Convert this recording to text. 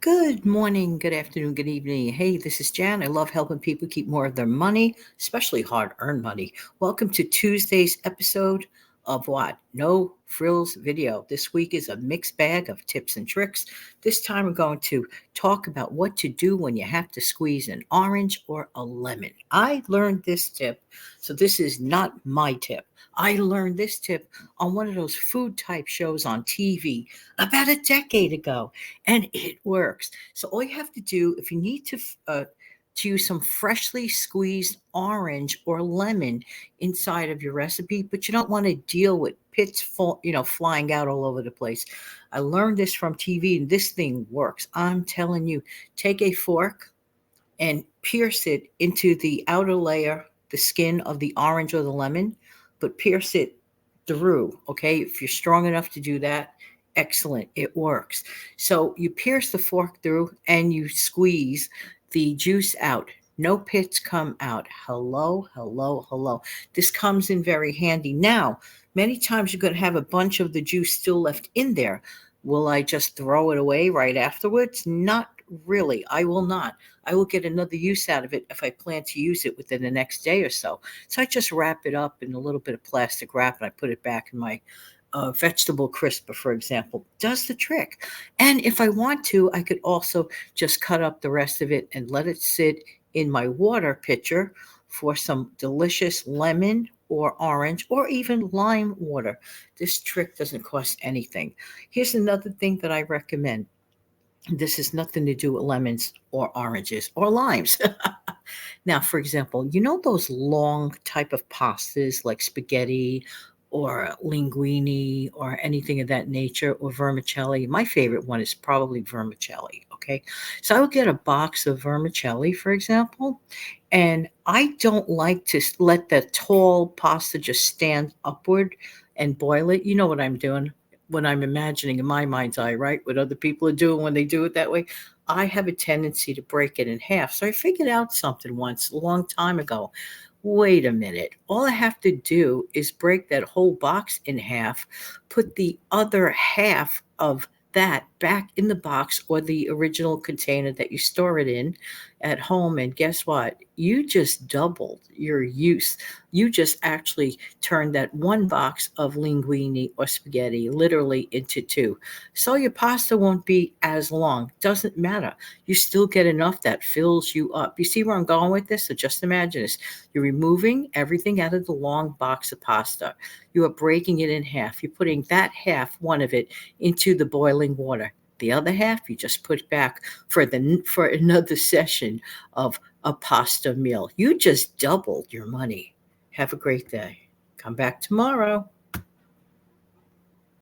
Good morning, good afternoon, good evening. Hey, this is Jan. I love helping people keep more of their money, especially hard earned money. Welcome to Tuesday's episode of what? No Frills video. This week is a mixed bag of tips and tricks. This time we're going to talk about what to do when you have to squeeze an orange or a lemon. I learned this tip, so this is not my tip. I learned this tip on one of those food type shows on TV about a decade ago, and it works. So all you have to do, if you need to use some freshly squeezed orange or lemon inside of your recipe, but you don't want to deal with pits flying out all over the place. I learned this from TV, and this thing works. I'm telling you, take a fork and pierce it into the outer layer, the skin of the orange or the lemon, but pierce it through. Okay, if you're strong enough to do that, excellent, it works. So you pierce the fork through and you squeeze the juice out. No pits come out. Hello, hello, hello. This comes in very handy. Now, many times you're going to have a bunch of the juice still left in there. Will I just throw it away right afterwards? Not really. I will not. I will get another use out of it if I plan to use it within the next day or so. So I just wrap it up in a little bit of plastic wrap and I put it back in my vegetable crisper, for example. Does the trick. And if I want to, I could also just cut up the rest of it and let it sit in my water pitcher for some delicious lemon or orange or even lime water. This trick doesn't cost anything. Here's another thing that I recommend. This has nothing to do with lemons or oranges or limes. Now, for example, you know those long type of pastas like spaghetti or linguine or anything of that nature or vermicelli? My favorite one is probably vermicelli. Okay. So I would get a box of vermicelli, for example, and I don't like to let the tall pasta just stand upward and boil it. You know what I'm doing when I'm imagining in my mind's eye, right? What other people are doing when they do it that way. I have a tendency to break it in half. So I figured out something once a long time ago. Wait a minute. All I have to do is break that whole box in half, put the other half of that back in the box or the original container that you store it in at home. And guess what? You just doubled your use. You just actually turned that one box of linguine or spaghetti literally into two. So your pasta won't be as long. Doesn't matter. You still get enough that fills you up. You see where I'm going with this? So just imagine this. You're removing everything out of the long box of pasta. You are breaking it in half. You're putting that half, one of it, into the boiling water. The other half you just put back for another session of a pasta meal. You just doubled your money. Have a great day. Come back tomorrow.